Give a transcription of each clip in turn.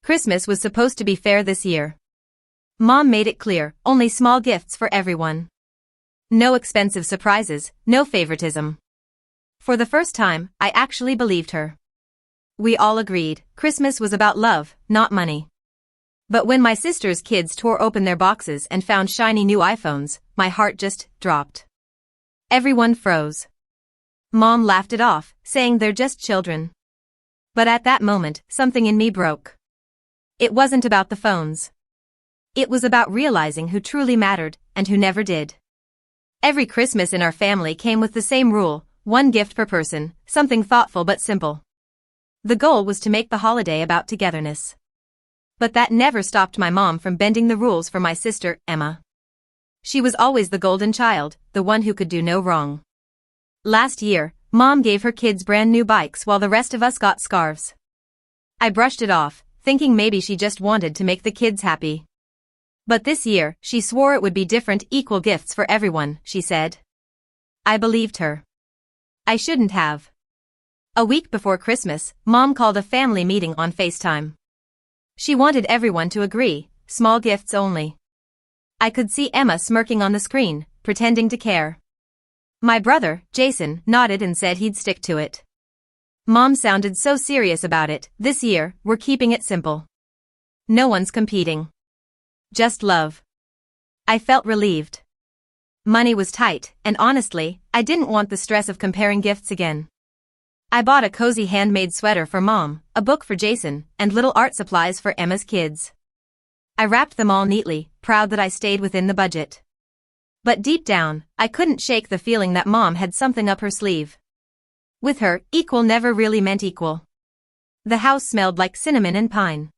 Christmas was supposed to be fair this year. Mom made it clear, only small gifts for everyone. No expensive surprises, no favoritism. For the first time, I actually believed her. We all agreed, Christmas was about love, not money. But when my sister's kids tore open their boxes and found shiny new iPhones, my heart just dropped. Everyone froze. Mom laughed it off, saying they're just children. But at that moment, something in me broke. It wasn't about the phones. It was about realizing who truly mattered, and who never did. Every Christmas in our family came with the same rule, one gift per person, something thoughtful but simple. The goal was to make the holiday about togetherness. But that never stopped my mom from bending the rules for my sister, Emma. She was always the golden child, the one who could do no wrong. Last year, Mom gave her kids brand new bikes while the rest of us got scarves. I brushed it off, thinking maybe she just wanted to make the kids happy. But this year, she swore it would be different, equal gifts for everyone, she said. I believed her. I shouldn't have. A week before Christmas, Mom called a family meeting on FaceTime. She wanted everyone to agree, small gifts only. I could see Emma smirking on the screen, pretending to care. My brother, Jason, nodded and said he'd stick to it. Mom sounded so serious about it. This year, we're keeping it simple. No one's competing. Just love. I felt relieved. Money was tight, and honestly, I didn't want the stress of comparing gifts again. I bought a cozy handmade sweater for Mom, a book for Jason, and little art supplies for Emma's kids. I wrapped them all neatly, proud that I stayed within the budget. But deep down, I couldn't shake the feeling that Mom had something up her sleeve. With her, equal never really meant equal. The house smelled like cinnamon and pine.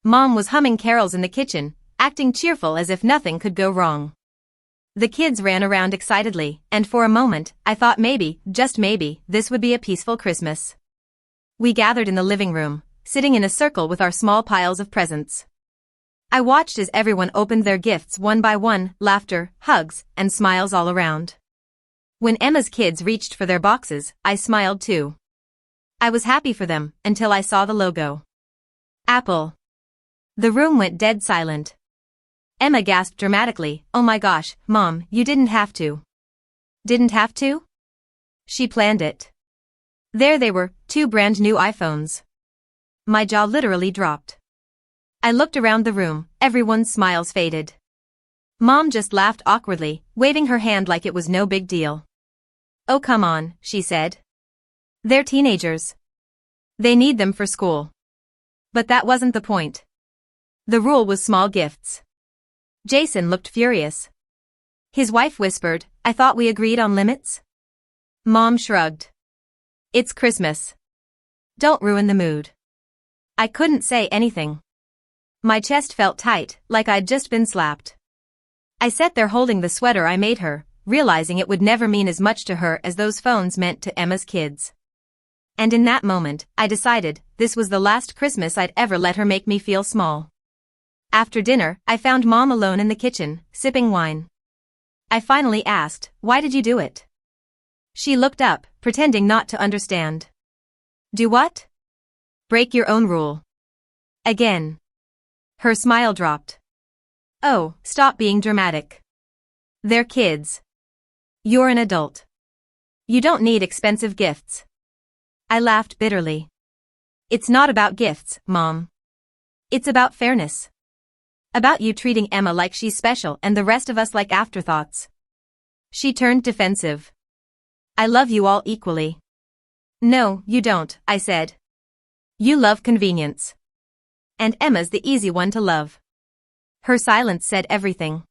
Mom was humming carols in the kitchen, acting cheerful as if nothing could go wrong. The kids ran around excitedly, and for a moment, I thought maybe, just maybe, this would be a peaceful Christmas. We gathered in the living room, sitting in a circle with our small piles of presents. I watched as everyone opened their gifts one by one, laughter, hugs, and smiles all around. When Emma's kids reached for their boxes, I smiled too. I was happy for them, until I saw the logo. Apple. The room went dead silent. Emma gasped dramatically, "Oh my gosh, Mom, you didn't have to." Didn't have to? She planned it. There they were, 2 brand new iPhones. My jaw literally dropped. I looked around the room, everyone's smiles faded. Mom just laughed awkwardly, waving her hand like it was no big deal. "Oh come on," she said. "They're teenagers. They need them for school." But that wasn't the point. The rule was small gifts. Jason looked furious. His wife whispered, "I thought we agreed on limits?" Mom shrugged. "It's Christmas. Don't ruin the mood." I couldn't say anything. My chest felt tight, like I'd just been slapped. I sat there holding the sweater I made her, realizing it would never mean as much to her as those phones meant to Emma's kids. And in that moment, I decided, this was the last Christmas I'd ever let her make me feel small. After dinner, I found Mom alone in the kitchen, sipping wine. I finally asked, "Why did you do it?" She looked up, pretending not to understand. "Do what?" "Break your own rule." Again. Her smile dropped. "Oh, stop being dramatic. They're kids. You're an adult. You don't need expensive gifts." I laughed bitterly. "It's not about gifts, Mom. It's about fairness. About you treating Emma like she's special and the rest of us like afterthoughts." She turned defensive. "I love you all equally." "No, you don't," I said. "You love convenience. And Emma's the easy one to love." Her silence said everything.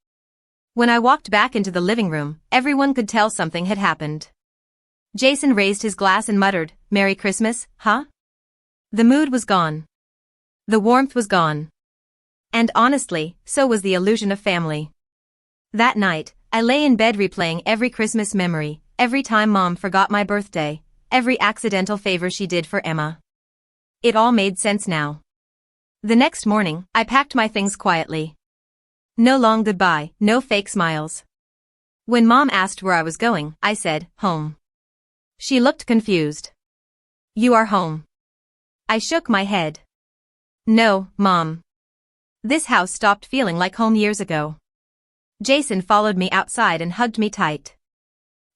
When I walked back into the living room, everyone could tell something had happened. Jason raised his glass and muttered, "Merry Christmas, huh?" The mood was gone. The warmth was gone. And honestly, so was the illusion of family. That night, I lay in bed replaying every Christmas memory, every time Mom forgot my birthday, every accidental favor she did for Emma. It all made sense now. The next morning, I packed my things quietly. No long goodbye, no fake smiles. When Mom asked where I was going, I said, "Home." She looked confused. "You are home." I shook my head. No, Mom. This house stopped feeling like home years ago. Jason followed me outside and hugged me tight.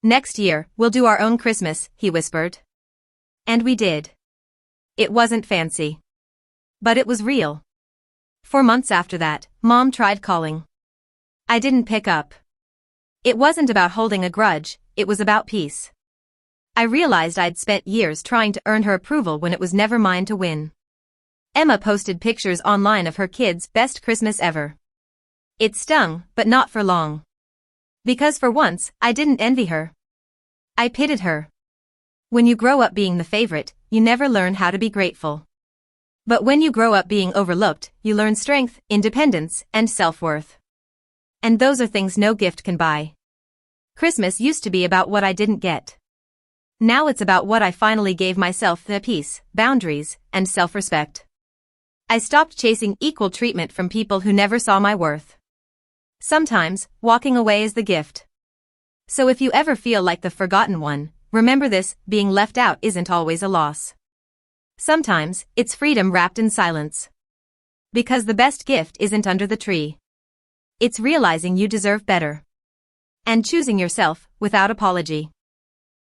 Next year, we'll do our own Christmas, he whispered. And we did. It wasn't fancy. But it was real. For months after that, Mom tried calling. I didn't pick up. It wasn't about holding a grudge, it was about peace. I realized I'd spent years trying to earn her approval when it was never mine to win. Emma posted pictures online of her kids' best Christmas ever. It stung, but not for long. Because for once, I didn't envy her. I pitied her. When you grow up being the favorite, you never learn how to be grateful. But when you grow up being overlooked, you learn strength, independence, and self-worth. And those are things no gift can buy. Christmas used to be about what I didn't get. Now it's about what I finally gave myself: the peace, boundaries, and self-respect. I stopped chasing equal treatment from people who never saw my worth. Sometimes, walking away is the gift. So if you ever feel like the forgotten one, remember this: being left out isn't always a loss. Sometimes, it's freedom wrapped in silence. Because the best gift isn't under the tree. It's realizing you deserve better. And choosing yourself, without apology.